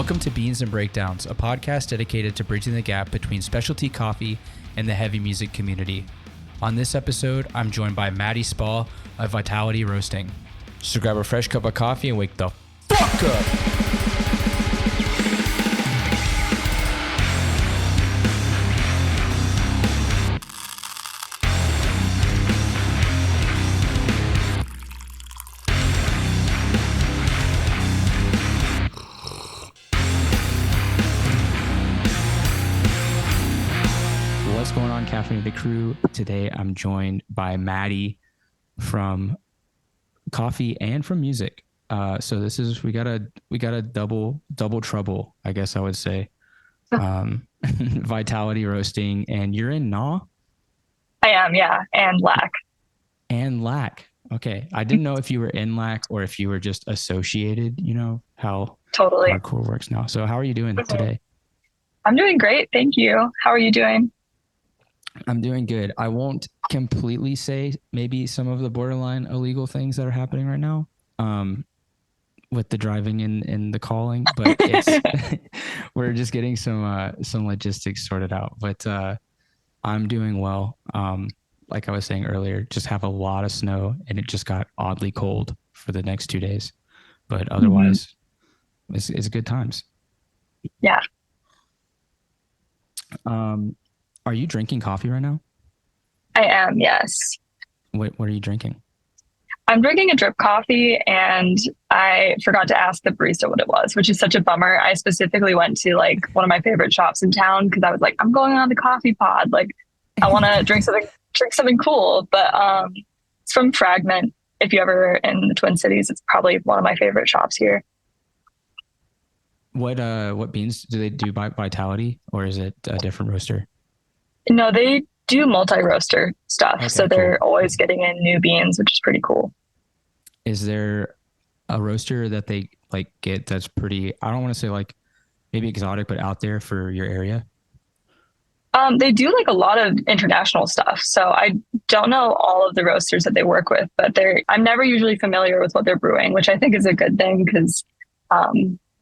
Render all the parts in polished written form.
Welcome to Beans and Breakdowns, a podcast dedicated to bridging the gap between specialty coffee and the heavy music community. On this episode, I'm joined by Maddie Spall of Vitality Roasting. So grab a fresh cup of coffee and wake the fuck up! Caffeine the crew. Today I'm joined by Maddie from coffee and from music. So this is we got a double trouble, I guess I would say. Vitality Roasting, and you're in Gnaw? I am, yeah, and Lack. And Lack. Okay. I didn't know if you were in Lack or if you were just associated, you know, how totally hardcore works now. So how are you doing today? I'm doing great, thank you. How are you doing? I'm doing good. I won't completely say maybe some of the borderline illegal things that are happening right now with the driving and the calling, but it's we're just getting some logistics sorted out. But I'm doing well. Like I was saying earlier, just have a lot of snow and it just got oddly cold for the next 2 days. But otherwise, it's good times. Yeah. Are you drinking coffee right now? I am, yes. What are you drinking? I'm drinking a drip coffee, and I forgot to ask the barista what it was, which is such a bummer. I specifically went to like one of my favorite shops in town because I was like, I'm going on the coffee pod. Like, I want to drink something cool. But it's from Fragment. If you're ever in the Twin Cities, it's probably one of my favorite shops here. What beans do they do by Vitality, or is it a different roaster? No, they do multi-roaster stuff. Okay, so they're always getting in new beans, which is pretty cool. Is there a roaster that they like get that's pretty, I don't want to say like maybe exotic, but out there for your area? They do like a lot of international stuff. So I don't know all of the roasters that they work with, but I'm never usually familiar with what they're brewing, which I think is a good thing because,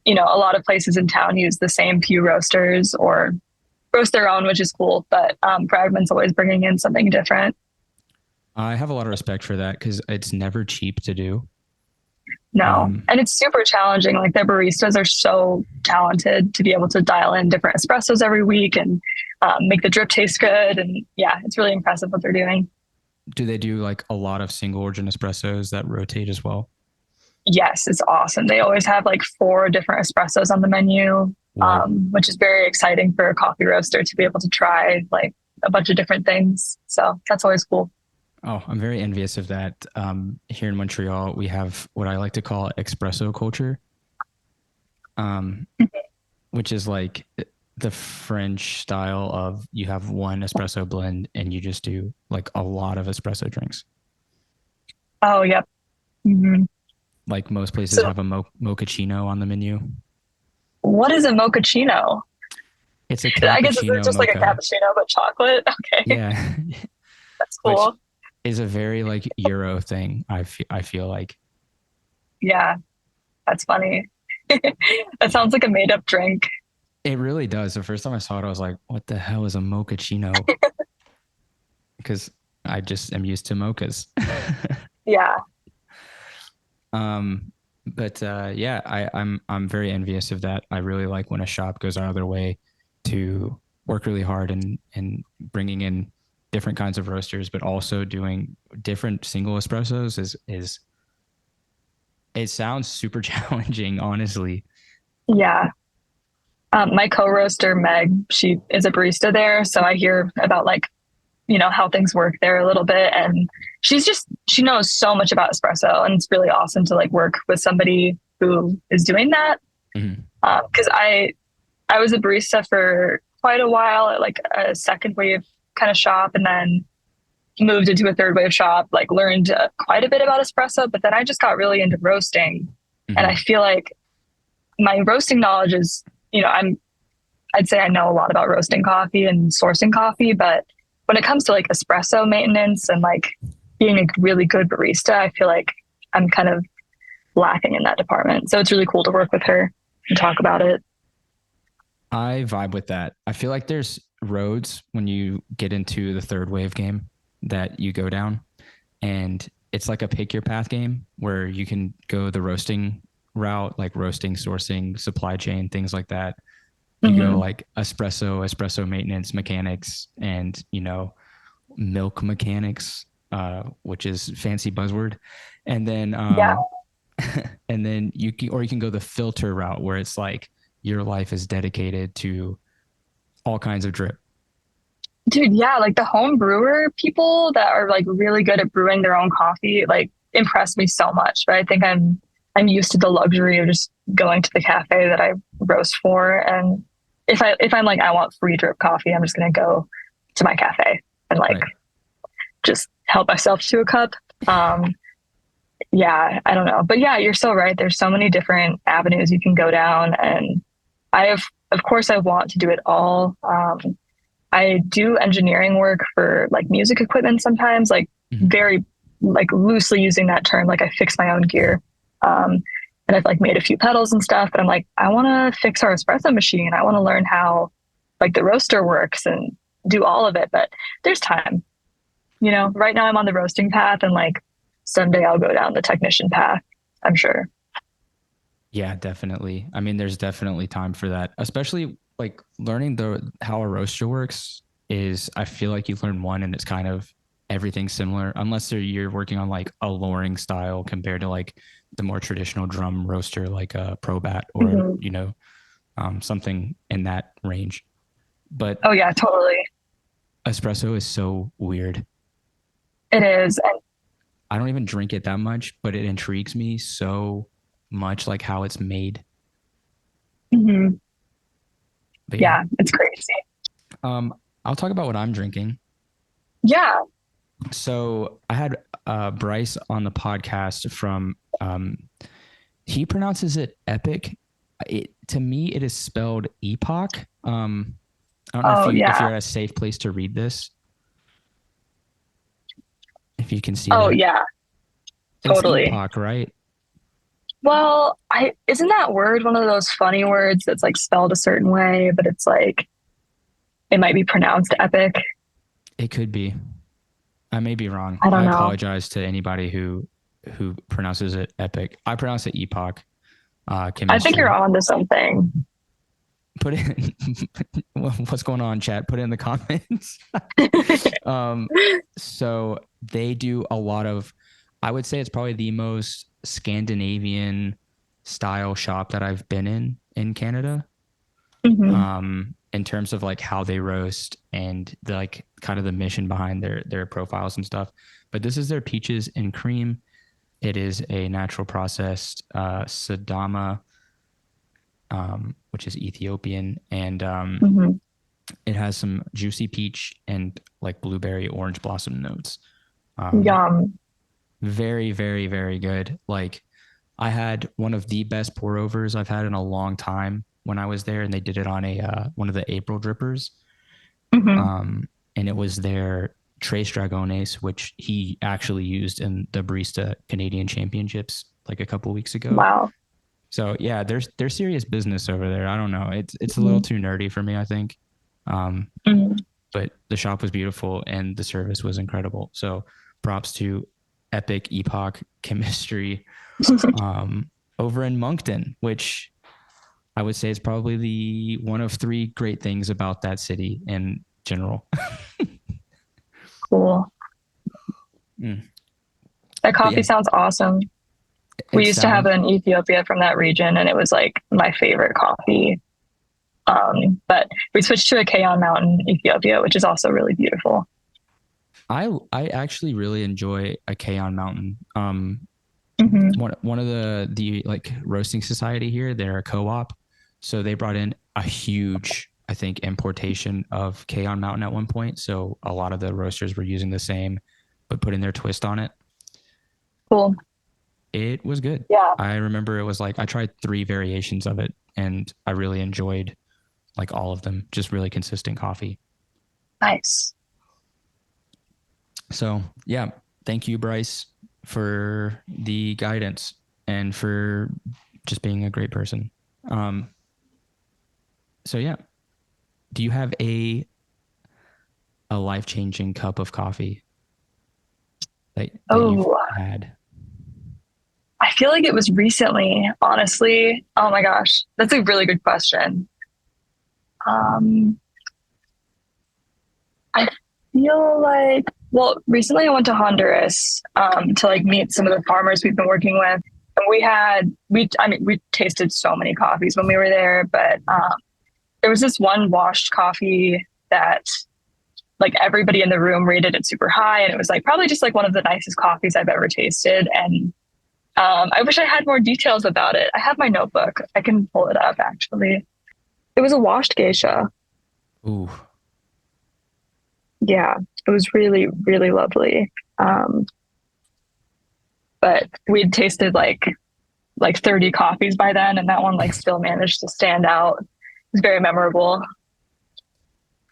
you know, a lot of places in town use the same few roasters or roast their own, which is cool. But Fragment's always bringing in something different. I have a lot of respect for that because it's never cheap to do. No, and it's super challenging. Like their baristas are so talented to be able to dial in different espressos every week and make the drip taste good. And yeah, it's really impressive what they're doing. Do they do like a lot of single origin espressos that rotate as well? Yes, it's awesome. They always have like 4 different espressos on the menu, which is very exciting for a coffee roaster to be able to try like a bunch of different things. So that's always cool. Oh, I'm very envious of that. Here in Montreal, we have what I like to call espresso culture, which is like the French style of you have one espresso blend and you just do like a lot of espresso drinks. Oh, yep. Mm-hmm. Like most places have a mochaccino on the menu. What is a mochaccino? It's a cappuccino. I guess it's just mocha. Like a cappuccino, but chocolate. Okay. Yeah. That's cool. Which is a very like Euro thing. I feel like. Yeah. That's funny. That sounds like a made up drink. It really does. The first time I saw it, I was like, what the hell is a mochaccino? Because I just am used to mochas. Yeah. I'm very envious of that. I really like when a shop goes out of their way to work really hard and bringing in different kinds of roasters, but also doing different single espressos is it sounds super challenging, honestly. Yeah. My co-roaster Meg, she is a barista there, so I hear about like, you know, how things work there a little bit, and she knows so much about espresso, and it's really awesome to like work with somebody who is doing that. Because I was a barista for quite a while at like a second wave kind of shop, and then moved into a third wave shop, like learned quite a bit about espresso, but then I just got really into roasting. And I feel like my roasting knowledge is, you know, I'd say I know a lot about roasting coffee and sourcing coffee, but when it comes to like espresso maintenance and like being a really good barista, I feel like I'm kind of lacking in that department. So it's really cool to work with her and talk about it. I vibe with that. I feel like there's roads when you get into the third wave game that you go down, and it's like a pick your path game where you can go the roasting route, like roasting, sourcing, supply chain, things like that. You go Hmm. like espresso maintenance, mechanics, and milk mechanics, which is fancy buzzword. And then Yeah. and then you can go the filter route where it's like your life is dedicated to all kinds of drip. Dude, yeah, like the home brewer people that are like really good at brewing their own coffee, like impress me so much. But I think I'm used to the luxury of just going to the cafe that I roast for. And if I'm like I want free drip coffee, I'm just gonna go to my cafe and like Right. just help myself to a cup. Um, yeah, I don't know. But yeah, you're so right. There's so many different avenues you can go down. And I have, of course, I want to do it all. I do engineering work for like music equipment sometimes, like Mhm. very like loosely using that term. Like I fix my own gear. Um, and I've like made a few pedals and stuff, but I'm like, I want to fix our espresso machine. I want to learn how like the roaster works and do all of it. But there's time, right now I'm on the roasting path and like someday I'll go down the technician path, I'm sure. Yeah, definitely. I mean, there's definitely time for that, especially like learning the how a roaster works is I feel like you learn one and it's kind of everything similar, unless you're working on like a loring style compared to like the more traditional drum roaster, like a Probat or, Hmm. something in that range. But Oh yeah, totally. espresso is so weird. It is. And I don't even drink it that much, but it intrigues me so much, like how it's made. mhm. But yeah, Yeah, it's crazy. um, I'll talk about what I'm drinking. Yeah. So I had Bryce on the podcast from he pronounces it Epic. To me, it is spelled Epoch. I don't know Oh if yeah. you're at a safe place to read this. If you can see Oh that, yeah, it's totally. Epoch, right? Well, I isn't that word one of those funny words that's like spelled a certain way, but it's like it might be pronounced epic. It could be. I may be wrong. I I don't know. apologize to anybody who pronounces it Epic. I pronounce it Epoch. I think you're Chemistry. on to something. Put it. What's going on, chat? Put it in the comments. um, so they do a lot of. I would say it's probably the most Scandinavian style shop that I've been in Canada. Hmm. In terms of like how they roast and the like kind of the mission behind their profiles and stuff. But this is their peaches and cream. It is a natural processed Sadama, which is Ethiopian, and Hmm. it has some juicy peach and like blueberry orange blossom notes. Um, Yum. very, very, very good. Like I had one of the best pour overs I've had in a long time when I was there, and they did it on a one of the April drippers. Hmm. Um, and it was their Tres Dragones, which he actually used in the Barista Canadian Championships like a couple weeks ago. Wow. So yeah, they're serious business over there. I don't know. It's a little Hmm. too nerdy for me, I think. Um, Hmm. but the shop was beautiful and the service was incredible. So props to Epic Epoch Chemistry over in Moncton, which I would say is probably the one of three great things about that city in general. Cool. Mm. That But coffee yeah, sounds awesome. We it used to have sounds it in Ethiopia from that region, and it was like my favorite coffee. But we switched to a Kayon Mountain, Ethiopia, which is also really beautiful. I actually really enjoy a Kaon Mountain. Hmm. One of the like roasting society here, they're a co-op, so they brought in a huge, I think, importation of Kaon Mountain at one point. So a lot of the roasters were using the same, but putting their twist on it. Cool. It was good. Yeah. I remember it was like I tried three variations of it, and I really enjoyed like all of them. Just really consistent coffee. Nice. So yeah, thank you, Bryce, for the guidance and for just being a great person. Um, so yeah, Do you have a life changing cup of coffee that you've Oh, had? I feel like it was recently, honestly. Oh my gosh, that's a really good question. Um, I feel like, well, recently I went to Honduras to like meet some of the farmers we've been working with. And I mean, we tasted so many coffees when we were there, but there was this one washed coffee that like everybody in the room rated it super high. And it was like probably just like one of the nicest coffees I've ever tasted. And I wish I had more details about it. I have my notebook. I can pull it up actually. It was a washed geisha. Ooh, Yeah, it was really, really lovely. But we'd tasted like 30 coffees by then, and that one like still managed to stand out. It was very memorable.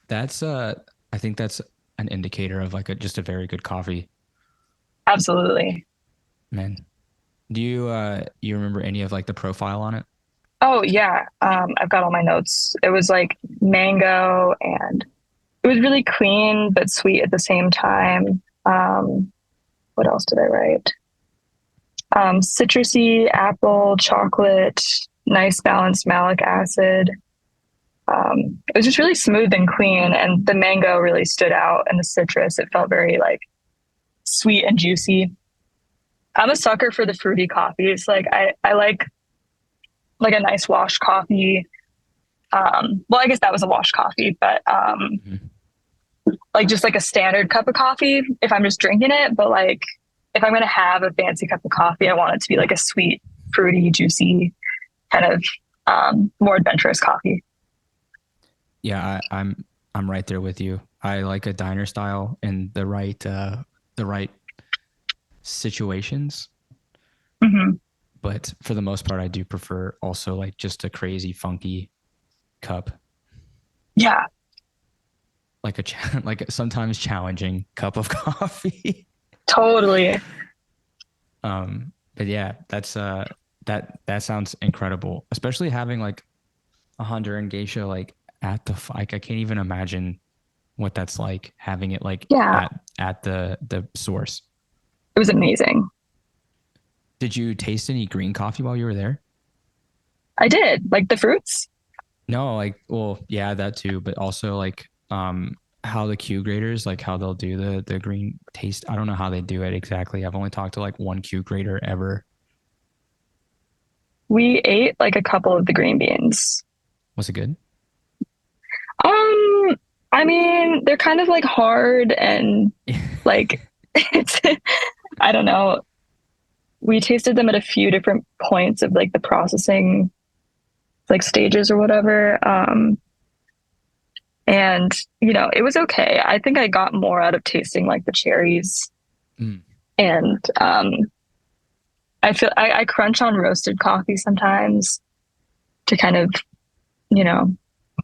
that's I think that's an indicator of like just a very good coffee, Absolutely. man. Do you remember any of like the profile on it? Oh yeah. I've got all my notes. It was like mango and it was really clean but sweet at the same time. What else did I write? Citrusy, apple, chocolate, nice balanced malic acid. It was just really smooth and clean, and the mango really stood out, and the citrus, it felt very like sweet and juicy. I'm a sucker for the fruity coffees. I like a nice washed coffee. Well, I guess that was a washed coffee, but Mhm. like just like a standard cup of coffee if I'm just drinking it. But like if I'm gonna have a fancy cup of coffee, I want it to be like a sweet, fruity, juicy kind of more adventurous coffee. Yeah, I'm right there with you. I like a diner style in the right situations, Hmm. but for the most part, I do prefer also like just a crazy funky cup, Yeah, like like a sometimes challenging cup of coffee. totally. But yeah, that sounds incredible, especially having like a Honduran geisha like at like I can't even imagine what that's like having it like Yeah, at the source. it was amazing. Did you taste any green coffee while you were there? I did like the fruits. No, like well, yeah, that too, but also like how the Q graders like how they'll do the green taste. I don't know how they do it exactly. I've only talked to like one Q grader ever. We ate like a couple of the green beans. Was it good? Um, I mean, they're kind of like hard and like it's I don't know. We tasted them at a few different points of like the processing like stages or whatever. And you know, it was okay. I think I got more out of tasting like the cherries Mm. and I feel I crunch on roasted coffee sometimes to kind of, you know,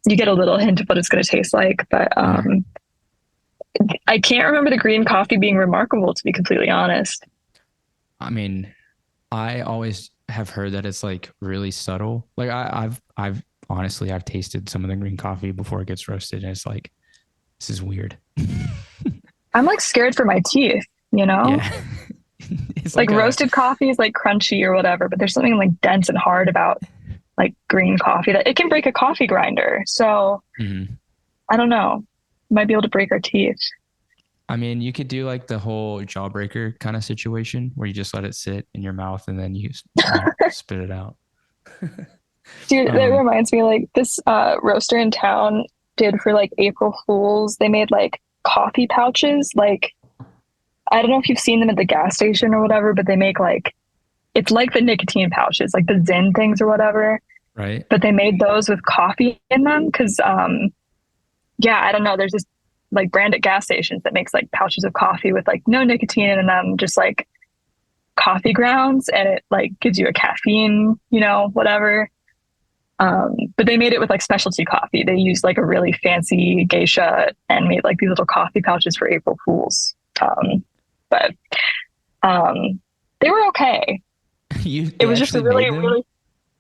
you get a little hint of what it's going to taste like, but Yeah. I can't remember the green coffee being remarkable, to be completely honest. I mean, I always have heard that it's like really subtle. Like I've honestly I've tasted some of the green coffee before it gets roasted, and it's like this is weird. I'm like scared for my teeth, you know? Yeah, it's Like like a roasted coffee is like crunchy or whatever, but there's something like dense and hard about like green coffee that it can break a coffee grinder. So mhm. I don't know. Might be able to break our teeth. I mean, you could do like the whole jawbreaker kind of situation where you just let it sit in your mouth and then you spit it out. Dude, that um, reminds me like this roaster in town did for like April Fools. They made like coffee pouches. Like I don't know if you've seen them at the gas station or whatever, but they make like it's like the nicotine pouches, like the Zyn things or whatever. right? But they made those with coffee in them because yeah, I don't know. There's this like brand at gas stations that makes like pouches of coffee with like no nicotine in them, just like coffee grounds, and it like gives you a caffeine, you know, whatever. But they made it with like specialty coffee. They used like a really fancy geisha and made like these little coffee pouches for April Fools. But um, they were okay. You It they was just a actually made really, them. really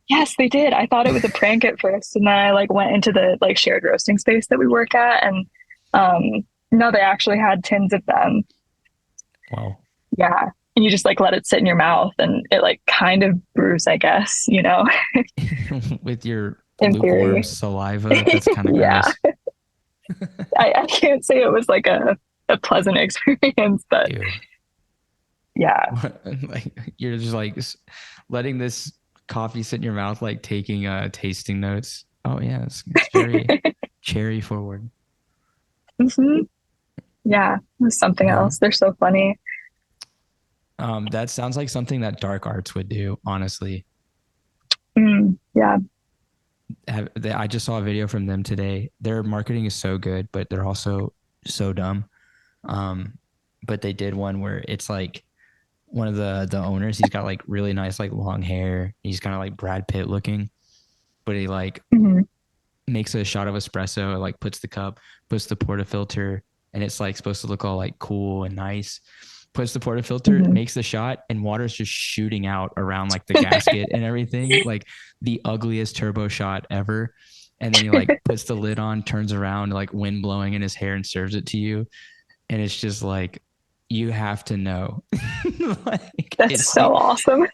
Yes, they did. I thought it was a prank at first, and then I like went into the like shared roasting space that we work at, and no, they actually had tins of them. Wow. Yeah. And you just like let it sit in your mouth and it like kind of brews, I guess, With your in lukewarm theory. saliva, that's kind of Yeah. gross. I can't say it was like a pleasant experience, but Ew. yeah. Like you're just like letting this coffee sit in your mouth, like taking tasting notes. Oh yeah, it's very cherry forward. Hmm. Yeah. It was something Yeah. else. They're so funny. That sounds like something that dark arts would do, honestly. Yeah. I just saw a video from them today. Their marketing is so good, but they're also so dumb. Um, but they did one where it's like one of the owners. He's got like really nice like long hair. He's kind of like Brad Pitt looking, but he like Hmm. makes a shot of espresso, like puts the cup, puts the portafilter, and it's like supposed to look all like cool and nice. Puts the portafilter, Hmm. makes the shot, and water's just shooting out around like the gasket and everything, like the ugliest turbo shot ever. And then he like puts the lid on, turns around, like wind blowing in his hair, and serves it to you. And it's just like you have to know. Like That's so awesome.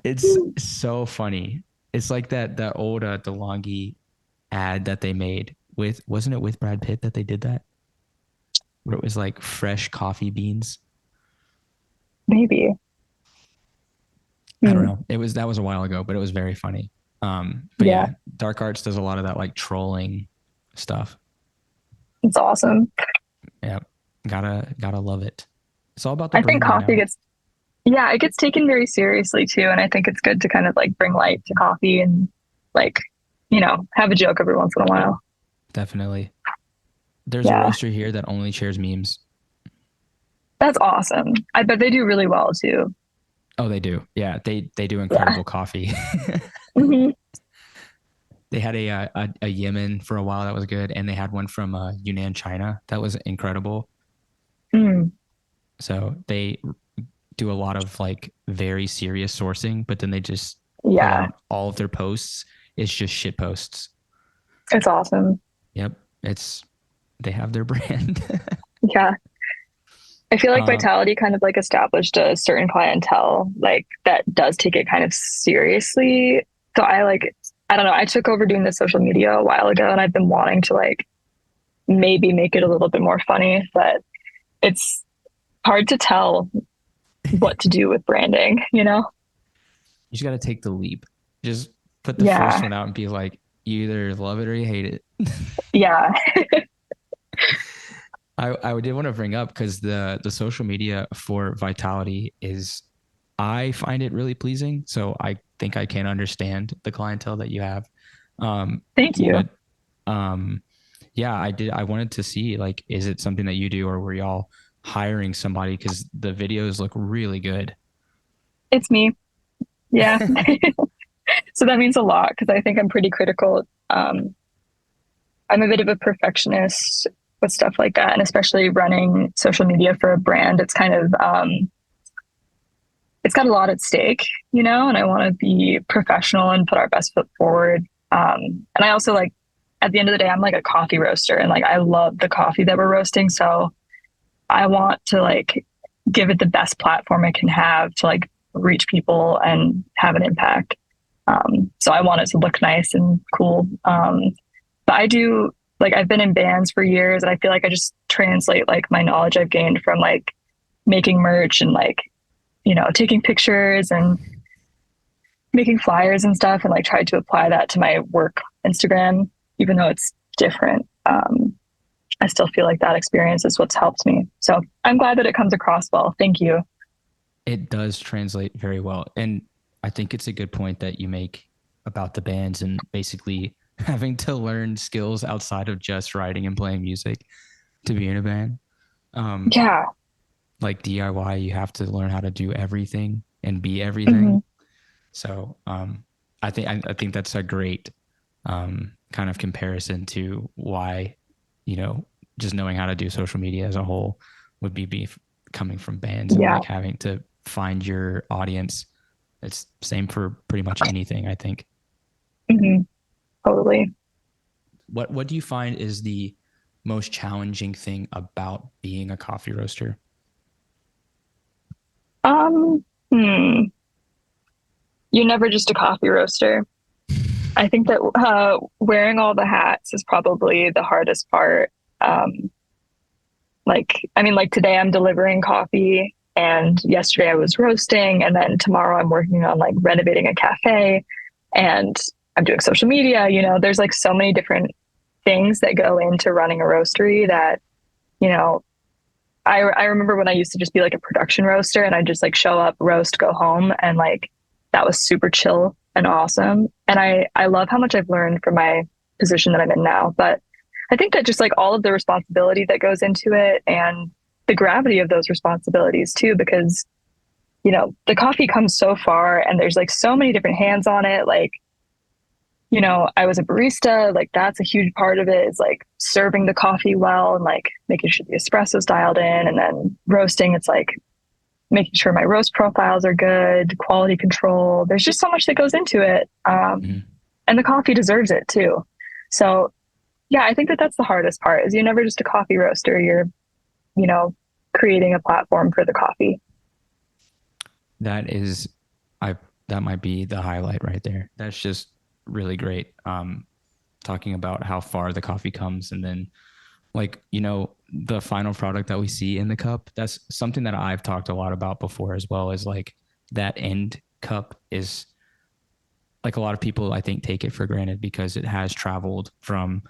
it's so funny. It's like that old DeLonghi ad that they made with, wasn't it with Brad Pitt that they did that? Where it was like fresh coffee beans. Maybe. I don't Hmm. know. That was a while ago, but it was very funny. But Yeah. yeah, Dark Arts does a lot of that like trolling stuff. It's awesome. Yeah. Gotta love it. It's all about the I think branding coffee now. gets, yeah, it gets taken very seriously too. And I think it's good to kind of like bring light to coffee and like, have a joke every once in a while. Definitely. There's a Yeah. roaster here that only shares memes. That's awesome. I bet they do really well too. Oh, they do. Yeah, they do Yeah. incredible coffee. Hmm. They had a Yemen for a while that was good, and they had one from Yunnan, China that was incredible. Mm. So they do a lot of like very serious sourcing, but then they just put Yeah. out all of their posts. It's just shit posts. It's awesome. Yep, it's they have their brand. Yeah. I feel like uh, Vitality kind of like established a certain clientele like that does take it kind of seriously. So I don't know, I took over doing the social media a while ago and I've been wanting to like maybe make it a little bit more funny, but it's hard to tell what to do with branding? you just got to take the leap. Just put the first Yeah. one out and be like, you either love it or you hate it. Yeah. I did want to bring up because the social media for Vitality is, I find it really pleasing. So I think I can understand the clientele that you have. Um, Thank you. but um, yeah, I did. I wanted to see like, is it something that you do, or were y'all hiring somebody? Because the videos look really good. It's me. Yeah. So that means a lot because I think I'm pretty critical. I'm a bit of a perfectionist with stuff like that, and especially running social media for a brand. It's got a lot at stake, and I want to be professional and put our best foot forward. And I also like, at the end of the day, I'm like a coffee roaster, and like I love the coffee that we're roasting. So I want to like give it the best platform it can have to like reach people and have an impact. So I want it to look nice and cool. But I do like I've been in bands for years and I feel like I just translate like my knowledge I've gained from like making merch and like, taking pictures and making flyers and stuff and like tried to apply that to my work Instagram, even though it's different. I still feel like that experience is what's helped me. So I'm glad that it comes across well. Thank you. It does translate very well. And I think it's a good point that you make about the bands and basically having to learn skills outside of just writing and playing music to be in a band. Um, Yeah. like DIY, you have to learn how to do everything and be Hmm. everything. So I think that's a great kind of comparison to why, you know, just knowing how to do social media as a whole would be coming from bands and Yeah. like having to find your audience. It's same for pretty much anything, I think. Hmm. Totally. What do you find is the most challenging thing about being a coffee roaster? Um, hmm. You're never just a coffee roaster. I think that wearing all the hats is probably the hardest part. Um, I mean, like today I'm delivering coffee, and yesterday I was roasting, and then tomorrow I'm working on like renovating a cafe, and I'm doing social media. There's like so many different things that go into running a roastery that, you know, I remember when I used to just be like a production roaster and I just like show up, roast, go home, and like that was super chill and awesome. And I love how much I've learned from my position that I'm in now. But I think that just like all of the responsibility that goes into it and the gravity of those responsibilities too, because the coffee comes so far and there's like so many different hands on it. Like, I was a barista, like that's a huge part of it is like serving the coffee well and like making sure the espresso's dialed in. And then roasting, it's like making sure my roast profiles are good, quality control. There's just so much that goes into it. Mhm. And the coffee deserves it too. So yeah, I think that that's the hardest part is you're never just a coffee roaster. You're, you know, creating a platform for the coffee. That is, I that might be the highlight right there. That's just really great. Talking about how far the coffee comes, and then like the final product that we see in the cup. That's something that I've talked a lot about before as well. Is like that end cup is like a lot of people I think take it for granted because it has traveled from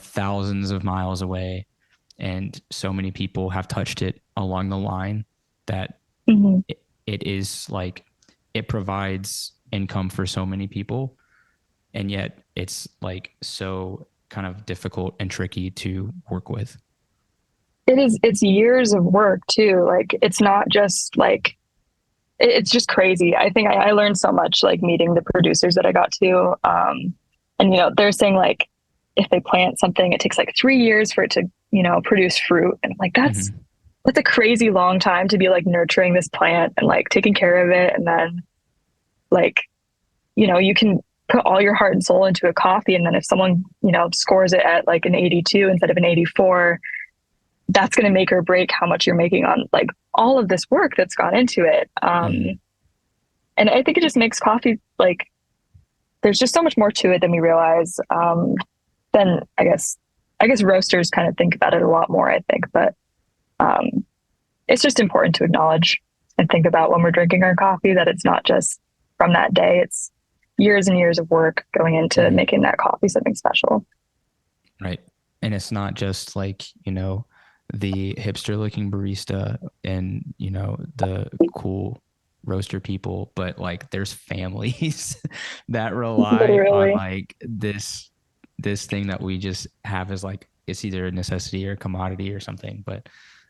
thousands of miles away, and so many people have touched it along the line that Mm-hmm. it is like it provides income for so many people, and yet it's like so kind of difficult and tricky to work with. It's years of work too. Like it's not just like it's just crazy. I think I learned so much like meeting the producers that I got to. And they're saying like if they plant something, it takes like 3 years for it to, produce fruit. And I'm like, Mm-hmm. that's a crazy long time to be like nurturing this plant and like taking care of it. And then like, you can put all your heart and soul into a coffee. And then if someone, scores it at like an 82 instead of an 84, that's going to make or break how much you're making on like all of this work that's gone into it. Mm-hmm. And I think it just makes coffee like there's just so much more to it than we realize. Then I guess roasters kind of think about it a lot more, I think, but um, it's just important to acknowledge and think about when we're drinking our coffee that it's not just from that day. It's years and years of work going into Mm-hmm. making that coffee something special. Right. And it's not just like, the hipster looking barista and, the cool roaster people, but like there's families that rely on Literally. like this thing that we just have as like it's either a necessity or a commodity or something. But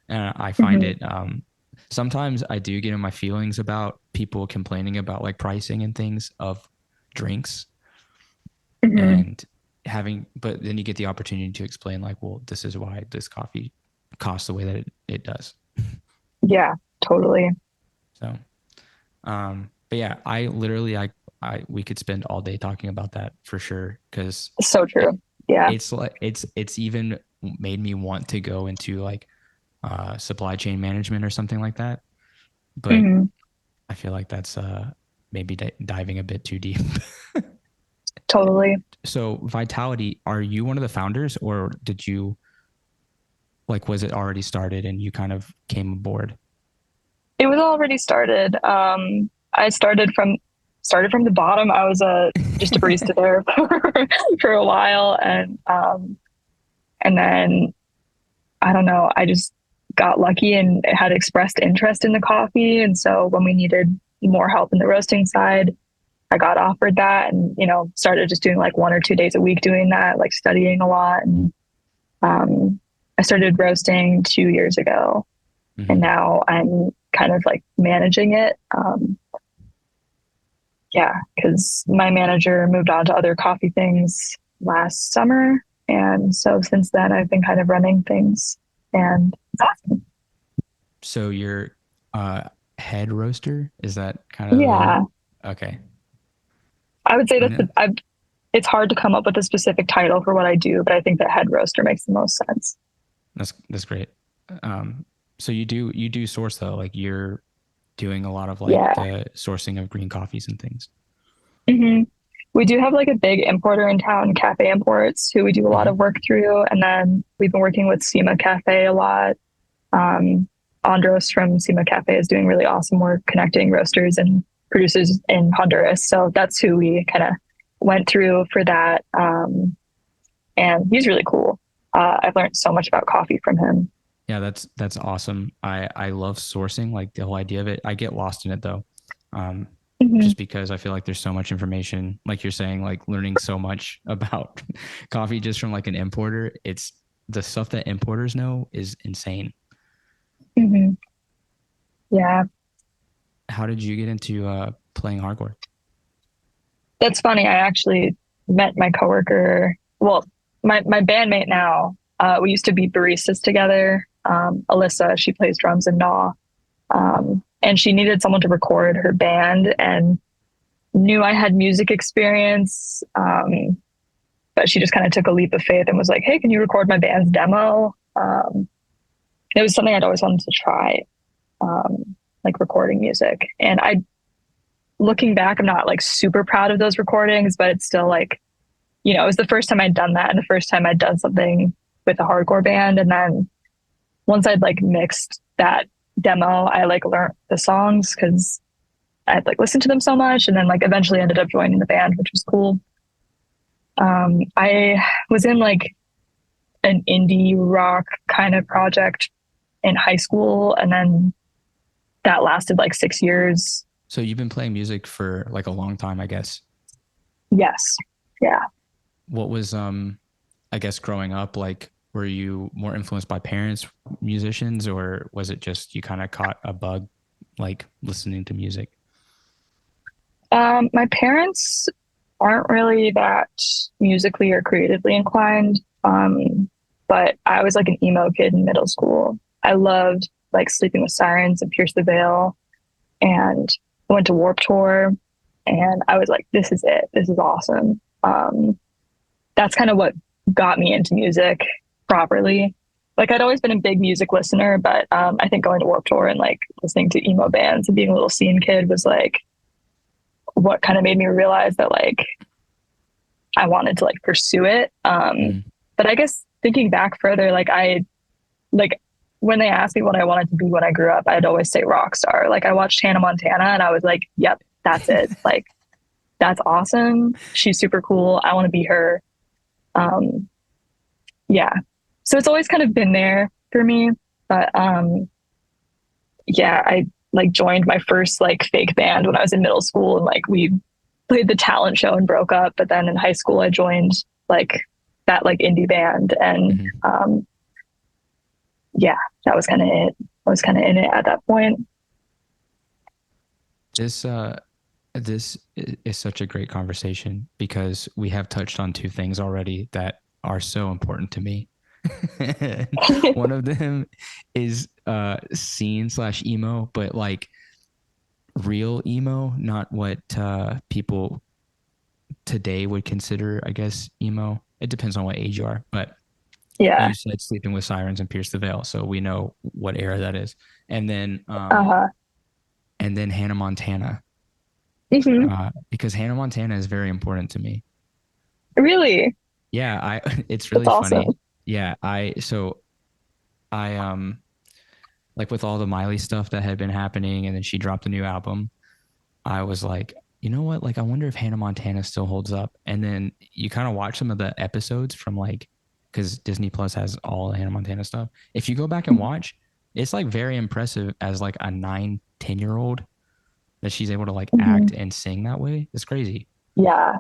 I find Hmm. it sometimes I do get in my feelings about people complaining about like pricing and things of drinks, Hmm. and but then you get the opportunity to explain like, well, this is why this coffee costs the way that it does. Yeah, totally. So but yeah, I literally we could spend all day talking about that for sure, because So it, true. Yeah. it's like it's even made me want to go into like supply chain management or something like that, but Hmm. I feel like that's maybe diving a bit too deep. Totally. So Vitality, are you one of the founders, or did you like was it already started and you kind of came aboard? It was already started. I started from the bottom. I was just a barista there for a while, and then I don't know. I just got lucky and had expressed interest in the coffee, and so when we needed more help in the roasting side, I got offered that, and started just doing like 1 or 2 days a week doing that, like studying a lot, and um, I started roasting 2 years ago, and Mm-hmm. now I'm kind of like managing it. Yeah, because my manager moved on to other coffee things last summer. And so since then, I've been kind of running things, and it's awesome. So your head roaster, is that kind of the Yeah, okay? I would say I that's know. it's hard to come up with a specific title for what I do, but I think that head roaster makes the most sense. That's great. Um, so you do source though, like you're doing a lot of like Yeah. the sourcing of green coffees and things. hmm We do have like a big importer in town, Cafe Imports, who we do a lot Hmm. of work through. And then we've been working with SEMA Cafe a lot. Um, Andros from SEMA Cafe is doing really awesome work connecting roasters and producers in Honduras. So that's who we kind of went through for that. And he's really cool. I've learned so much about coffee from him. Yeah, that's awesome. I love sourcing, like the whole idea of it. I get lost in it though. Um, hmm just because I feel like there's so much information, like you're saying, like learning so much about coffee just from like an importer. It's the stuff that importers know is insane. hmm Yeah, How did you get into playing hardcore? that's funny. I actually met my coworker. Well, my bandmate now. We used to be baristas together. Alyssa, she plays drums in Gnaw, and she needed someone to record her band and knew I had music experience. But she just kind of took a leap of faith and was like, "Hey, can you record my band's demo?" It was something I'd always wanted to try, like recording music. And I, looking back, I'm not like super proud of those recordings, but it's still like, it was the first time I'd done that and the first time I'd done something with a hardcore band. And then once I'd like mixed that demo, I like learned the songs because I'd like listened to them so much, and then like eventually ended up joining the band, which was cool. I was in like an indie rock kind of project in high school, and then that lasted like 6 years. So you've been playing music for like a long time, I guess. Yes. Yeah. What was I guess growing up like were you more influenced by parents, musicians, or was it just you kind of caught a bug like listening to music? My parents aren't really that musically or creatively inclined. But I was like an emo kid in middle school. I loved like Sleeping with Sirens and Pierce the Veil, and I went to Warp Tour, and I was like, this is it. This is awesome. That's kind of what got me into music properly. Like I'd always been a big music listener, but I think going to Warp Tour and like listening to emo bands and being a little scene kid was like what kind of made me realize that like I wanted to like pursue it. Mm. But I guess thinking back further, like when they asked me what I wanted to be when I grew up, I'd always say rock star. Like I watched Hannah Montana and I was like, yep, that's it. Like that's awesome. She's super cool. I want to be her. Um, yeah. So it's always kind of been there for me. But yeah, I like joined my first like fake band when I was in middle school, and like we played the talent show and broke up. But then in high school I joined like that like indie band, and Hmm. yeah, that was kind of it. I was kind of in it at that point. This is such a great conversation because we have touched on two things already that are so important to me. One of them is scene slash emo, but like real emo, not what people today would consider, I guess, emo. It depends on what age you are, but Yeah. you said Sleeping with Sirens and Pierce the Veil, so we know what era that is. And then Uh-huh. Hannah Montana, hmm because Hannah Montana is very important to me. Really? Yeah, I it's That's really awesome. funny. Yeah, I like with all the Miley stuff that had been happening, and then she dropped a new album. I was like, you know what? Like, I wonder if Hannah Montana still holds up. And then you kind of watch some of the episodes from like, because Disney Plus has all the Hannah Montana stuff. If you go back and watch, it's like very impressive as like a 9, 10 year old that she's able to like hmm act and sing that way. It's crazy. Yeah.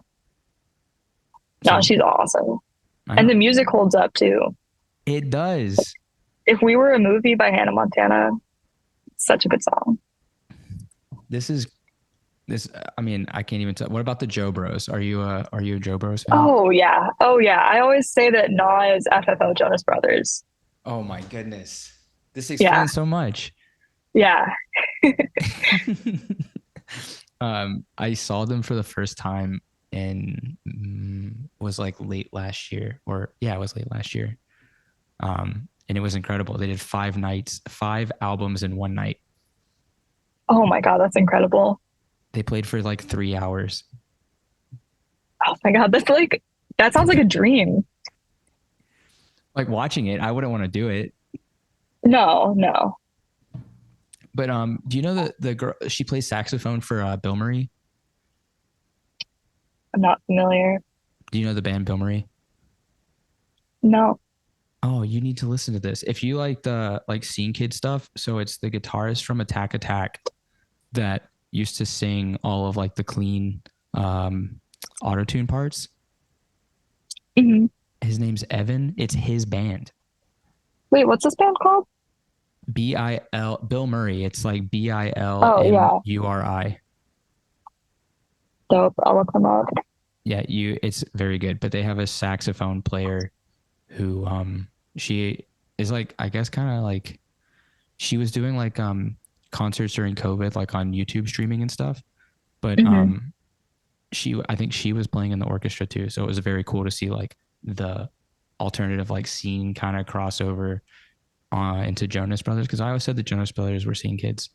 No, So she's awesome. I And know the music holds up too. it does. If We Were a Movie by Hannah Montana, such a good song. This is this. I mean, I can't even tell. What about the Joe Bros? Are you a Joe Bros fan? Oh yeah. Oh yeah. I always say that Gnaw is FFO Jonas Brothers. Oh my goodness. This Yeah. explains so much. Yeah. I saw them for the first time. and was like late last year, or yeah, it was late last year. And it was incredible. They did 5 nights, 5 albums in one night. Oh my God, that's incredible. They played for like 3 hours. Oh my God, that sounds like a dream. Like watching it, I wouldn't want to do it. No, no, But do you know the girl? She plays saxophone for Bill Murray. I'm not familiar. Do you know the band Bill Murray? No. Oh, you need to listen to this. If you like the like Scene Kid stuff, so it's the guitarist from Attack Attack that used to sing all of like the clean auto tune parts. Hmm. His name's Evan. It's his band. Wait, what's this band called? BIL Bill Murray. It's like Oh yeah, BILMURI. dope. I'll look them up. Yeah, it's very good. But they have a saxophone player who she is like, I guess kind of like she was doing like concerts during COVID, like on YouTube streaming and stuff. But Hmm. I think she was playing in the orchestra too. So it was very cool to see like the alternative like scene kind of crossover into Jonas Brothers, because I always said the Jonas Brothers were Scene Kids.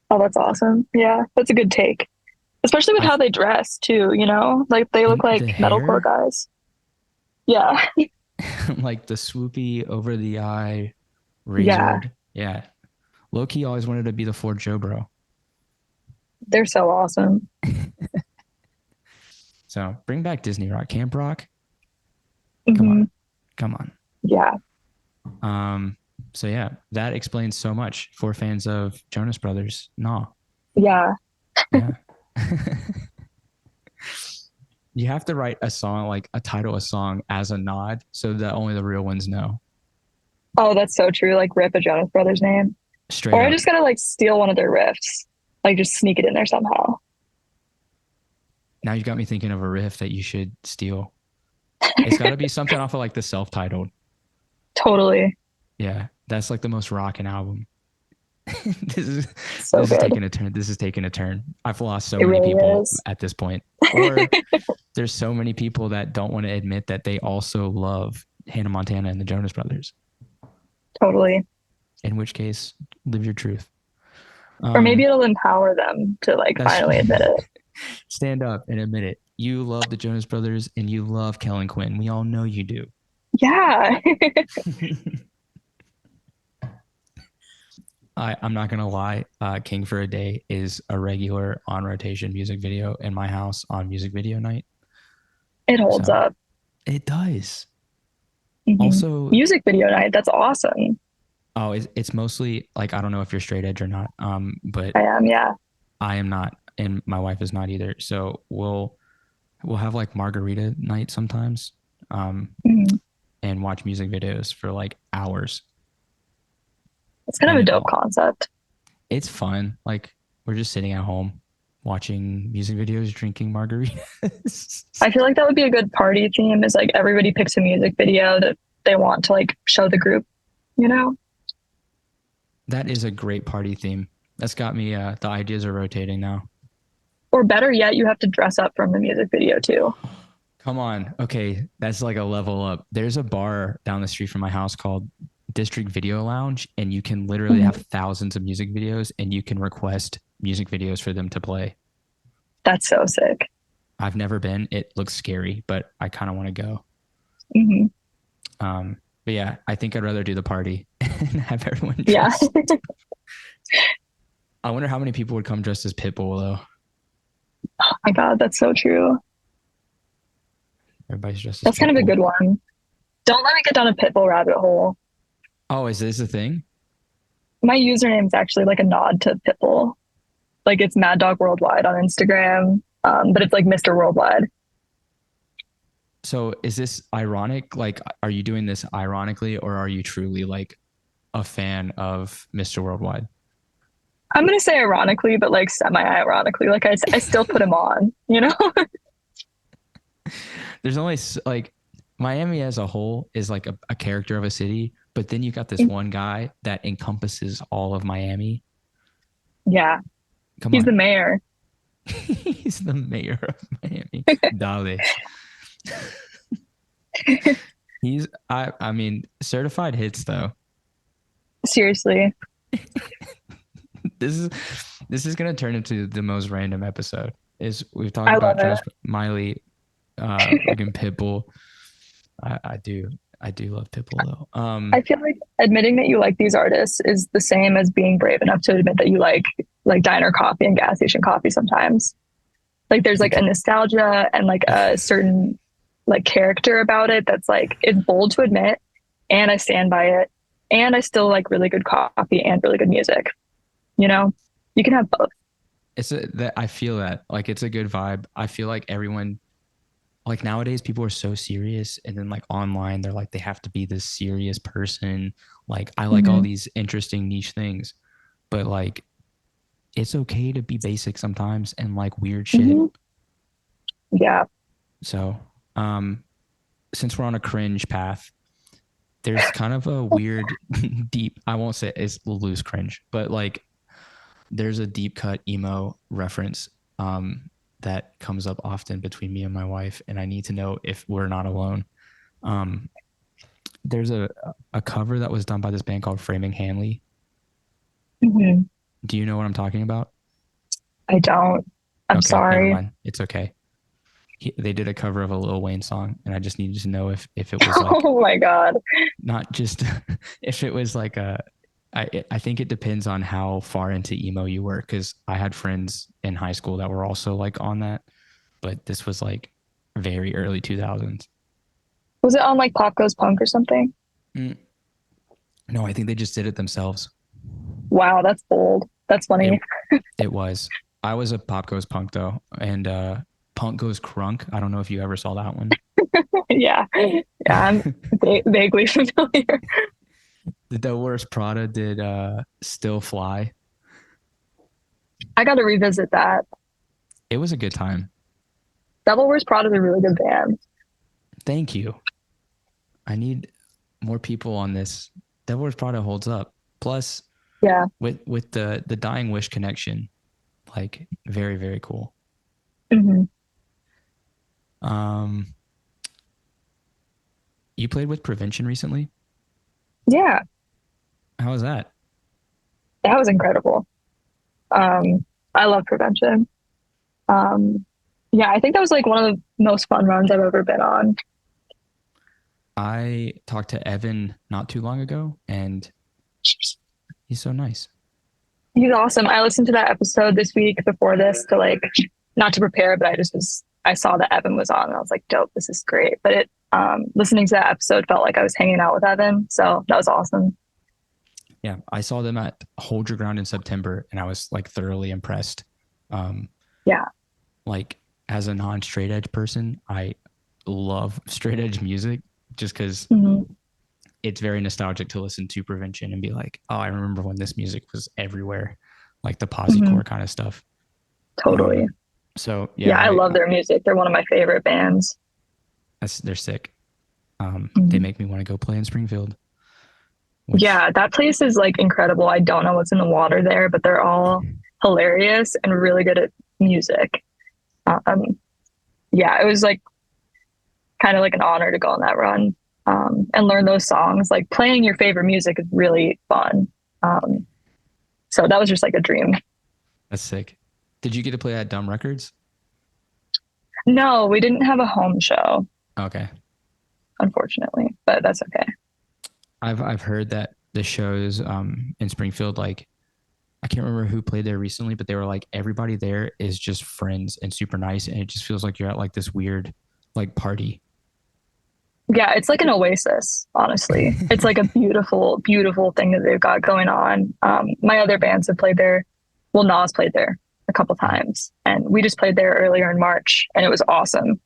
Oh, that's awesome. Yeah, that's a good take. Especially with I how they dress too, you know? Like they look and like the metalcore hair, guys. Yeah. like the swoopy over the eye, Yeah. razored. Yeah, low key always wanted to be the Ford Joe bro. They're so awesome. So bring back Disney Rock, Camp Rock. Come on, Hmm. come on. Yeah. Um, so yeah, that explains so much for fans of Jonas Brothers. Gnaw. Yeah. Yeah. You have to write a song, like a title a song as a nod so that only the real ones know. Oh, that's so true. Like rip a Jonas Brothers name. Straight Or I up. just gotta like steal one of their riffs. Like just sneak it in there somehow. Now you've got me thinking of a riff that you should steal. It's got to be something off of like the self-titled. Totally. Yeah, that's like the most rocking album. this is So good. taking a turn. This is taking a turn. I've lost so It many really people is. at this point. Or there's so many people that don't want to admit that they also love Hannah Montana and the Jonas Brothers. Totally. In which case, live your truth. Or maybe it'll empower them to like That's finally admit it. stand up and admit it. You love the Jonas Brothers and you love Kellen Quinn. We all know you do. Yeah. I'm not gonna lie. King for a Day is a regular on rotation music video in my house on music video night. It holds So up. it does. Hmm. Also, Music video night. That's awesome. oh, it's mostly like I don't know if you're straight edge or not. But I am. Yeah. I am not, and my wife is not either. So we'll have like margarita night sometimes, Hmm. and watch music videos for like hours. It's kind of And a dope concept. it's fun. Like we're just sitting at home watching music videos, drinking margaritas. I feel like that would be a good party theme is like everybody picks a music video that they want to like show the group, you know? That is a great party theme. That's got me. The ideas are rotating now. Or better yet, you have to dress up from the music video too. Come on. Okay. That's like a level up. There's a bar down the street from my house called District Video Lounge, and you can literally have Mhm. thousands of music videos and you can request music videos for them to play. That's so sick. I've never been. It looks scary, but I kind of want to go. Hmm. But yeah, I think I'd rather do the party and have everyone Yeah. dressed. I wonder how many people would come dressed as Pitbull though. Oh my God, that's so true. Everybody's dressed as That's kind of a Pitbull. good one. Don't let me get down a Pitbull rabbit hole. Oh, is this a thing? My username is actually like a nod to Pitbull. Like it's Mad Dog Worldwide on Instagram, but it's like Mr. Worldwide. So is this ironic? Like, are you doing this ironically, or are you truly like a fan of Mr. Worldwide? I'm gonna say ironically, but like semi-ironically. Like I still put him on, you know? There's only like Miami as a whole is like a character of a city, but then you got this one guy that encompasses all of Miami. Yeah, Come he's the on, mayor. He's the mayor of Miami. Dale. I mean, certified hits though. Seriously. This is this is gonna turn into the most random episode. Is we've talked I about love it. Josh Miley, again Pitbull. I do love Pitbull though. I feel like admitting that you like these artists is the same as being brave enough to admit that you like diner coffee and gas station coffee sometimes. Like there's like a nostalgia and like a certain like character about it that's like it's bold to admit, and I stand by it, and I still like really good coffee and really good music. You know, you can have both. that I feel that like it's a good vibe. I feel like everyone like nowadays people are so serious, and then like online they're like they have to be this serious person. Like I like all Mm-hmm. these interesting niche things, but like it's okay to be basic sometimes and like weird shit. Mm-hmm. Yeah. So, since we're on a cringe path, there's kind of a weird deep, I won't say it's loose cringe, but like there's a deep cut emo reference that comes up often between me and my wife, and I need to know if we're not alone. Um, there's a cover that was done by this band called Framing Hanley. Mm-hmm. Do you know what I'm talking about? I don't. I'm Okay, never sorry. mind. It's okay. They did a cover of a Lil Wayne song, and I just needed to know if it was like Oh my God. not just if it was like I think it depends on how far into emo you were, because I had friends in high school that were also like on that, but this was like very early 2000s. Was it on like Pop Goes Punk or something? Mm, no, I think they just did it themselves. Wow, that's bold. That's It funny. it was. I was a Pop Goes Punk though, and Punk Goes Crunk. I don't know if you ever saw that one. Yeah. Yeah, I'm vaguely familiar. The Worst Prada did Still Fly. I got to revisit that. It was a good time. Devil Wears Prada is a really good band. Thank you. I need more people on this. Devil Wears Prada holds up. Plus, Yeah. with the Dying Wish connection, like very very cool. Hmm. Um, you played with Prevention recently. Yeah, How was that? that was incredible. I love Prevention. Um, yeah, I think that was like one of the most fun runs I've ever been on. I talked to Evan not too long ago, and he's so nice. He's awesome. I listened to that episode this week before this to like not to prepare, but I saw that Evan was on and I was like, dope, this is great. But it listening to that episode felt like I was hanging out with Evan. So that was awesome. Yeah, I saw them at Hold Your Ground in September, and I was like thoroughly impressed. Um, Yeah. like as a non-straight edge person, I love straight edge music just because Hmm. it's very nostalgic to listen to Prevention and be like, oh, I remember when this music was everywhere, like the posse Hmm. core kind of stuff. Totally. So Yeah, yeah, I love their music. They're one of my favorite bands. they're sick. They Mhm. make me want to go play in Springfield. Which Yeah, that place is like incredible. I don't know what's in the water there, but they're all hilarious and really good at music. Um, yeah, it was like kind of like an honor to go on that run and learn those songs. Like playing your favorite music is really fun. Um, so that was just like a dream. that's sick. Did you get to play at Dumb Records? No, we didn't have a home show, Okay, unfortunately, but that's okay. I've heard that the shows in Springfield, like I can't remember who played there recently, but they were like everybody there is just friends and super nice, and it just feels like you're at like this weird like party. Yeah, it's like an oasis, honestly. It's like a beautiful, beautiful thing that they've got going on. My other bands have played there. Well, Gnaw's played there a couple times, and we just played there earlier in March, and it was awesome.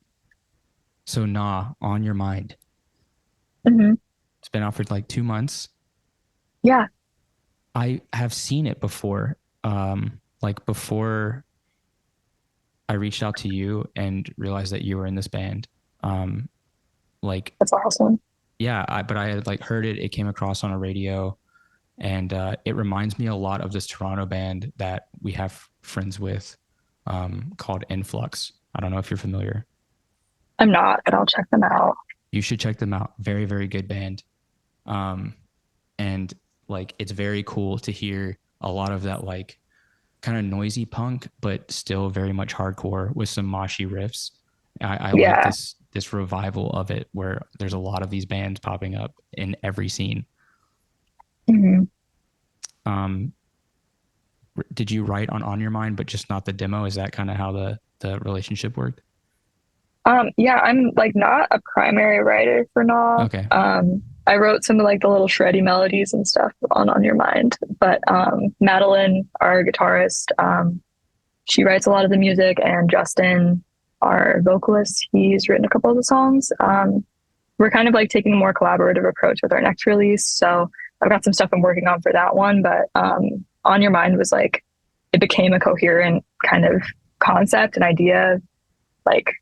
So Gnaw, On Your Mind. Hmm. It's been out for like 2 months. Yeah. I have seen it before. Like before I reached out to you and realized that you were in this band. Um, like That's awesome. yeah, but I had like heard it. It came across on a radio, and it reminds me a lot of this Toronto band that we have friends with. called Influx. I don't know if you're familiar. I'm not, but I'll check them out. You should check them out. Very, very good band. Um, and like it's very cool to hear a lot of that like kind of noisy punk, but still very much hardcore with some moshy riffs. I like Yeah. this revival of it where there's a lot of these bands popping up in every scene. Hmm. Um, did you write on Your Mind, but just not the demo? Is that kind of how the relationship worked? Yeah, I'm like not a primary writer for Gnaw. Okay. I wrote some of like the little shreddy melodies and stuff on Your Mind, but Madeline, our guitarist, she writes a lot of the music, and Justin, our vocalist, he's written a couple of the songs. We're kind of like taking a more collaborative approach with our next release, so I've got some stuff I'm working on for that one, but On Your Mind was like it became a coherent kind of concept and idea, like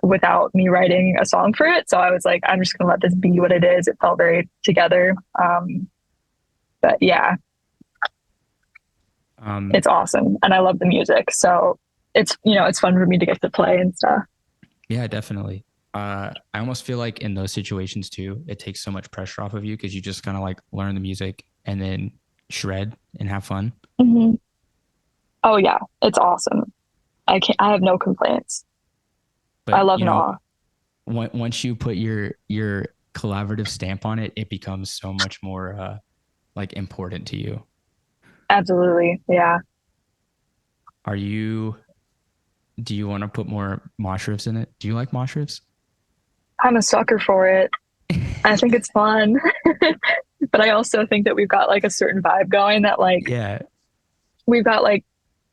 without me writing a song for it. So I was like, I'm just gonna let this be what it is. It felt very together. But yeah, Um, it's awesome, and I love the music. So it's fun for me to get to play and stuff. yeah, definitely. I almost feel like in those situations too, it takes so much pressure off of you because you just kind of like learn the music and then shred and have fun. Mm-hmm. Oh yeah, it's awesome. I have no complaints. I But love you know, Gnaw. once you put your collaborative stamp on it, it becomes so much more like important to you. Absolutely. Yeah. Are you? Do you want to put more mosh riffs in it? Do you like mosh riffs? I'm a sucker for it. I think it's fun. But I also think that we've got like a certain vibe going that like Yeah, we've got like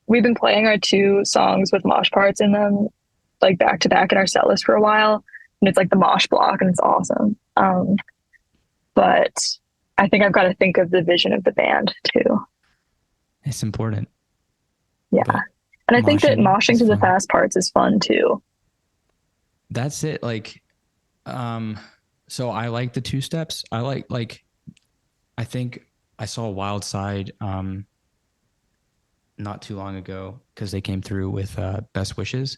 we've been playing our two songs with mosh parts in them like back to back in our set list for a while. And it's like the mosh block and it's awesome. But I think I've got to think of the vision of the band too. it's important, Yeah. but And I think that moshing moshing is to the fun. fast parts is fun too. That's it. Like, um, so I like the two steps. I like I think I saw Wild Side not too long ago because they came through with Best Wishes,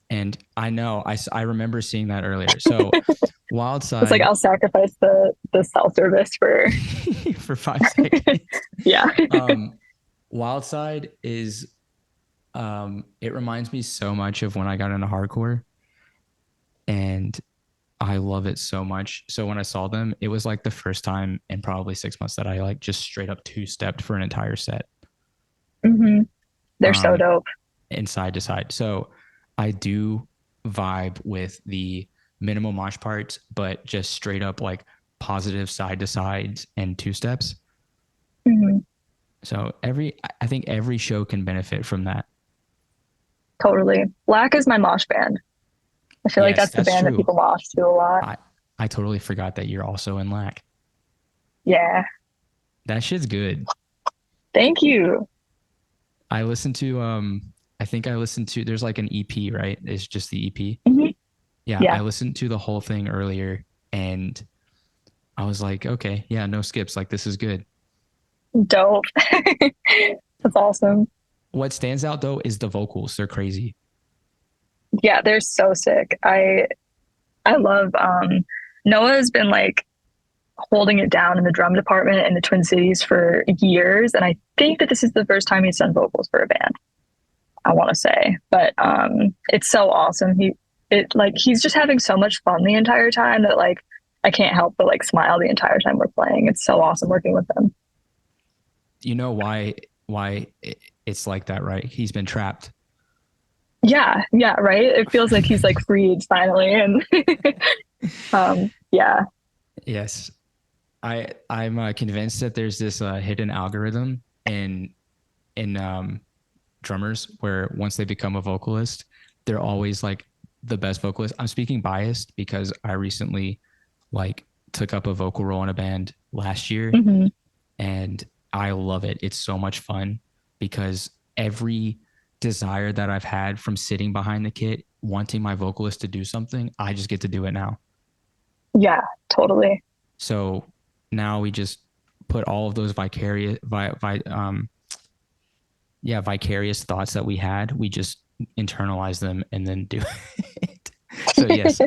and I know I remember seeing that earlier. So Wild It's like Side I'll sacrifice the cell service for for 5 seconds. yeah. Wild Side is it reminds me so much of when I got into hardcore, and I love it so much. So when I saw them, it was like the first time in probably 6 months that I like just straight up two stepped for an entire set, Hmm. They're so um, dope. and side to side. So I do vibe with the minimal mosh parts, but just straight up like positive side to sides and two steps. Hmm. So I think every show can benefit from that. Totally. Black is my mosh band. I feel like Yes, that's the that's band that true. people mosh to a lot. I I totally forgot that you're also in LAC. Yeah. That shit's good. Thank you. I listened to I think I listened to there's like an EP, right? It's just the EP. Hmm. Yeah, I Yeah. listened to the whole thing earlier and I was like, okay, yeah, no skips. Like this is good. Dope. That's awesome. What stands out though is the vocals. They're crazy. Yeah, they're so sick. I love Noah's been like holding it down in the drum department in the Twin Cities for years, and I think that this is the first time he's done vocals for a band. I want to say, but it's so awesome. He's just having so much fun the entire time that like I can't help but like smile the entire time we're playing. It's so awesome working with him. You know why it's like that, right? He's been trapped. Yeah, yeah, right. It feels like he's like freed finally, and yeah. Yes. I'm convinced that there's this hidden algorithm in drummers where once they become a vocalist, they're always like the best vocalist. I'm speaking biased because I recently like took up a vocal role in a band last year Hmm. and I love it. It's so much fun because every desire that I've had from sitting behind the kit, wanting my vocalist to do something, I just get to do it now. Yeah, totally. So now we just put all of those yeah, vicarious thoughts that we had, we just internalize them and then do it. So yes,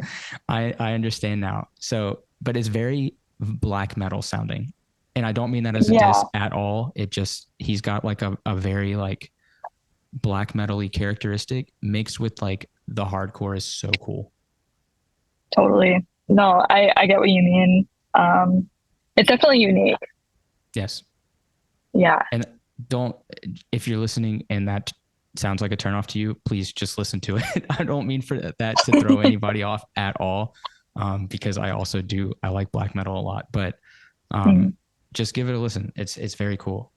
I understand now. So, but it's very black metal sounding. And I don't mean that as a Yeah, diss at all. It just, he's got like a very like black metal-y characteristic mixed with like the hardcore is so cool. totally. No, I get what you mean. It's definitely unique. Yes. Yeah. And don't, if you're listening and that sounds like a turn off to you, please just listen to it. I don't mean for that to throw anybody off at all. Because I also do, I like black metal a lot, but Mm. just give it a listen. It's very cool.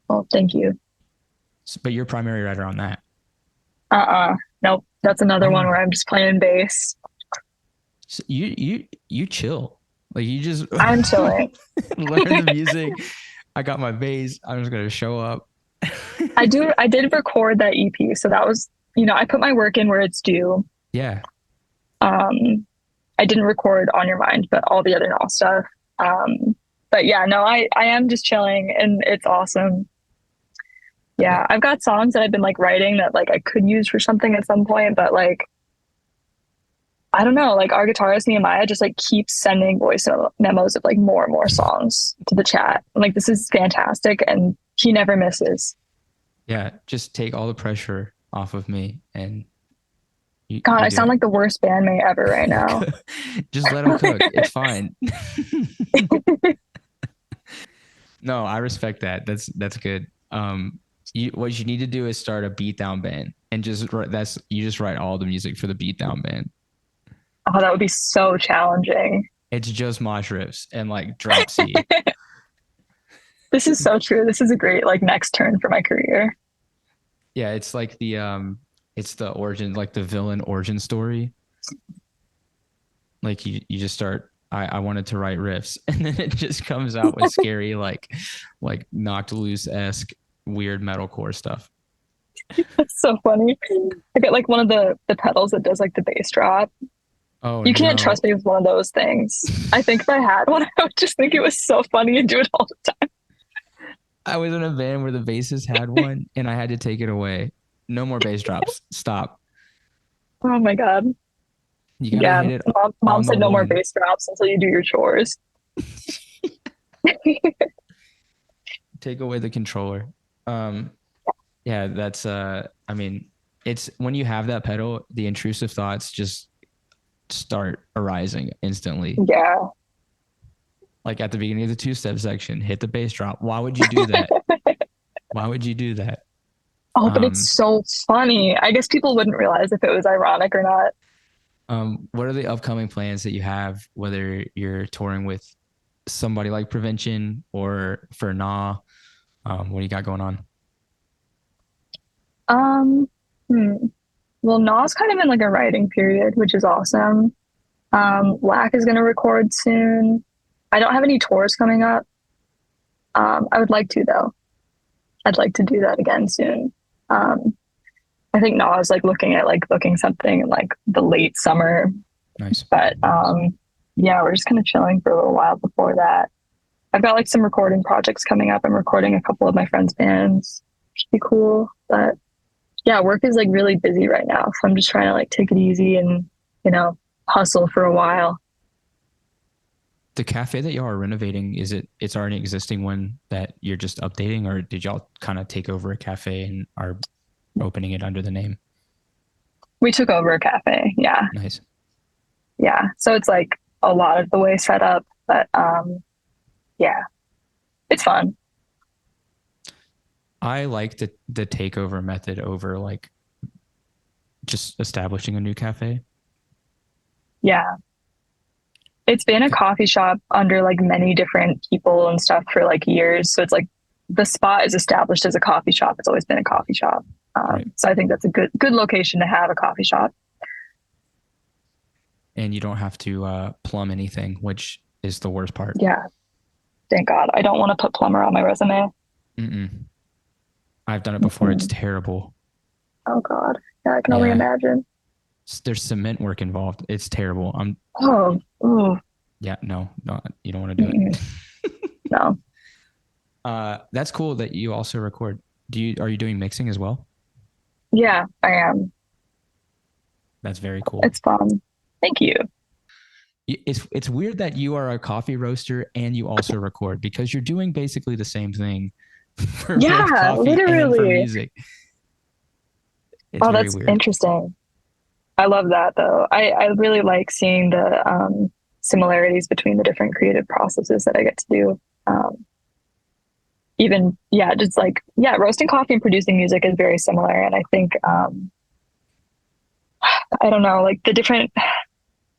Well, thank you. But you're primary writer on that. Nope. That's another one Oh, where I'm just playing bass. so you chill. Like you just I'm chilling. learn the music. I got my bass. I'm just gonna show up. I did record that EP, so that was, I put my work in where it's due. Yeah. Um, I didn't record On Your Mind, but all the other Gnaw stuff. But yeah, no, I am just chilling and it's awesome. Yeah, I've got songs that I've been like writing that like I could use for something at some point, but like I don't know, like our guitarist Nehemiah just like keeps sending voice memos of like more and more songs to the chat. I'm like, this is fantastic, and he never misses. Yeah. Just take all the pressure off of me and God, you I do sound like the worst bandmate ever right now. it. Just let him cook. It's fine. No, I respect that. That's good. What you need to do is start a beatdown band and you just write all the music for the beatdown band. Oh, that would be so challenging. It's just mosh riffs and like drop C. This is so true. This is a great like next turn for my career. Yeah, it's like it's the origin, like the villain origin story. Like you just start. I wanted to write riffs, and then it just comes out with scary like knocked loose esque weird metalcore stuff. That's so funny. I get like one of the pedals that does like the bass drop. Oh You can't no. trust me with one of those things. I think if I had one, I would just think it was so funny and do it all the time. I was in a band where the bassist had one, and I had to take it away. No more bass drops. Stop. Oh my God. You gotta Yeah. hit it Mom on the said no more one. bass drops until you do your chores. Take away the controller. Um, yeah, that's I mean, it's when you have that pedal, the intrusive thoughts just start arising instantly. Yeah. Like at the beginning of the two-step section, hit the bass drop. Why would you do that? Why would you do that? Oh, but Um, it's so funny. I guess people wouldn't realize if it was ironic or not. what are the upcoming plans that you have, whether you're touring with somebody like Prevention or for Gnaw? What do you got going on? Um, hmm. Well, Naw's kind of in like a writing period, which is awesome. Lack is going to record soon. I don't have any tours coming up. I would like to though. I'd like to do that again soon. Um, I think Naw is like looking at like booking something in like the late summer, Nice. but yeah, we're just kind of chilling for a little while before that. I've got like some recording projects coming up. I'm recording a couple of my friends' bands. Should be cool, but yeah, work is like really busy right now, so I'm just trying to like take it easy and hustle for a while. The cafe that y'all are renovating, it's already an existing one that you're just updating, or did y'all kind of take over a cafe and are opening it under the name? We took over a cafe, yeah, Nice. yeah. So it's like a lot of the way set up, but yeah, it's fun. I like the takeover method over like just establishing a new cafe. Yeah, it's been a coffee shop under like many different people and stuff for like years. So it's like the spot is established as a coffee shop. It's always been a coffee shop. Right. So I think that's a good location to have a coffee shop. And you don't have to plumb anything, which is the worst part. Yeah, thank God. I don't want to put plumber on my resume. Mm-mm. I've done it before. It's Mm-hmm. terrible. Oh God, yeah, I can only Yeah. imagine. There's cement work involved. It's terrible. Oh, ooh, Yeah, no, you don't want to do mm-mm. it. No. That's cool that you also record. Are you doing mixing as well? Yeah, I am. That's very cool. It's fun. Thank you. It's weird that you are a coffee roaster and you also record, because you're doing basically the same thing for both Yeah, coffee and for literally. music. It's Oh, very that's weird. interesting. I love that though. I really like seeing the similarities between the different creative processes that I get to do. Even, yeah, just like, yeah, roasting coffee and producing music is very similar. And I think, I don't know, like the different,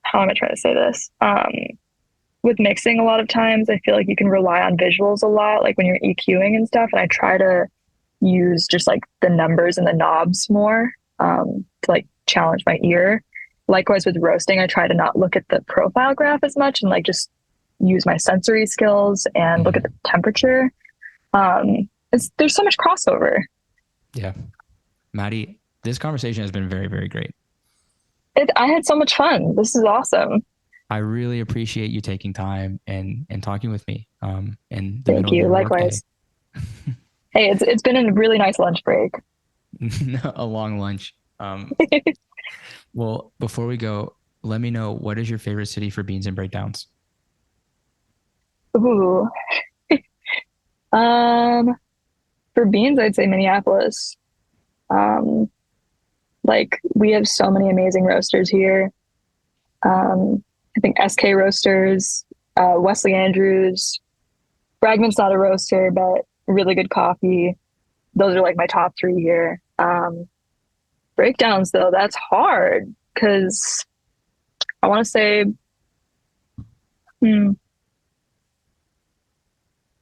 how am I trying to say this? With mixing, a lot of times, I feel like you can rely on visuals a lot, like when you're EQing and stuff. And I try to use just like the numbers and the knobs more to like challenge my ear. Likewise with roasting, I try to not look at the profile graph as much and like just use my sensory skills and look at the temperature. There's so much crossover. Yeah. Maddie, this conversation has been very, very great. I had so much fun. This is awesome. I really appreciate you taking time and talking with me in the Thank middle of you. your workday. Likewise. Hey, it's been a really nice lunch break. A long lunch. Well, before we go, let me know, what is your favorite city for beans and breakdowns? Ooh. Um, for beans, I'd say Minneapolis. Um, like we have so many amazing roasters here. I think SK Roasters, Wesley Andrews, Fragment's not a roaster, but really good coffee. Those are like my top three here. Breakdowns though, that's hard because I want to say, hmm,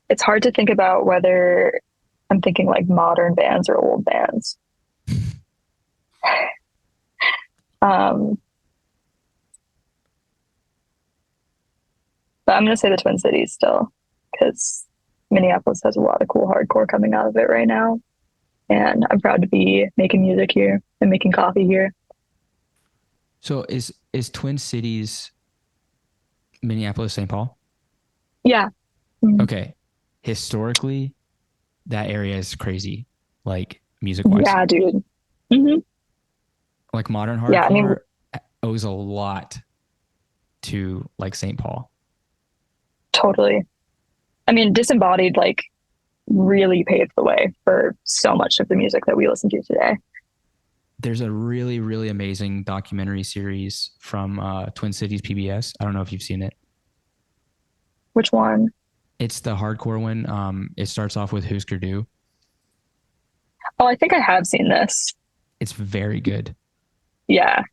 it's hard to think about whether I'm thinking like modern bands or old bands. Um, but I'm gonna say the Twin Cities still because Minneapolis has a lot of cool hardcore coming out of it right now, and I'm proud to be making music here and making coffee here. So is Twin Cities Minneapolis, St. Paul? Yeah. Mm-hmm. Okay. Historically, that area is crazy, like music wise. Yeah, dude. Mm-hmm. Like modern hardcore, Yeah, I mean, owes a lot to like St. Paul. totally. I mean, Disembodied like really paved the way for so much of the music that we listen to today. There's a really, really amazing documentary series from Twin Cities PBS. I don't know if you've seen it. Which one? It's the hardcore one. It starts off with Husker Du. Oh, I think I have seen this. It's very good. Yeah.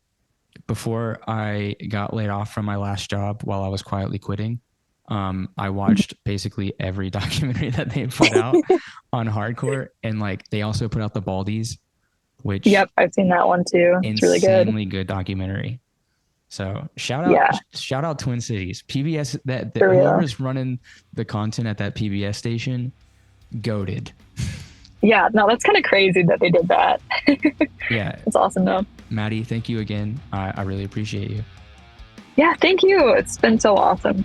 Before I got laid off from my last job while I was quietly quitting, I watched basically every documentary that they put out on hardcore. And like they also put out the Baldies, which Yep, I've seen that one too. It's really good. Insanely good documentary. So shout out Twin Cities. PBS, that whoever's running the content at that PBS station, goated. Yeah, no, that's kind of crazy that they did that. Yeah. It's awesome though. Maddie, thank you again. I really appreciate you. Yeah, thank you. It's been so awesome.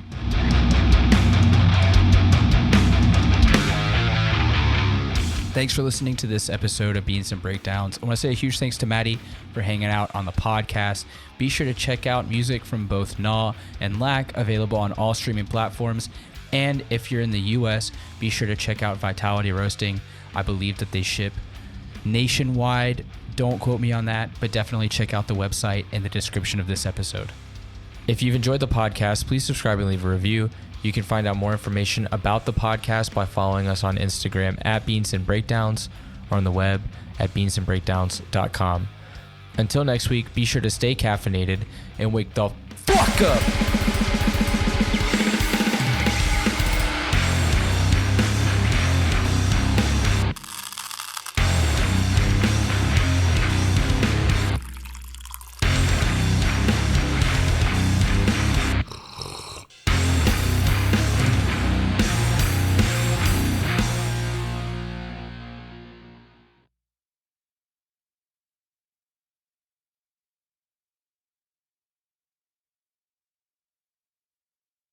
Thanks for listening to this episode of Beans and Breakdowns. I want to say a huge thanks to Maddie for hanging out on the podcast. Be sure to check out music from both Gnaw and Lack, available on all streaming platforms. And if you're in the US, be sure to check out Vitality Roasting. I believe that they ship nationwide. Don't quote me on that, but definitely check out the website in the description of this episode. If you've enjoyed the podcast, please subscribe and leave a review. You can find out more information about the podcast by following us on Instagram at Beans and Breakdowns or on the web at beansandbreakdowns.com. Until next week, be sure to stay caffeinated and wake the fuck up.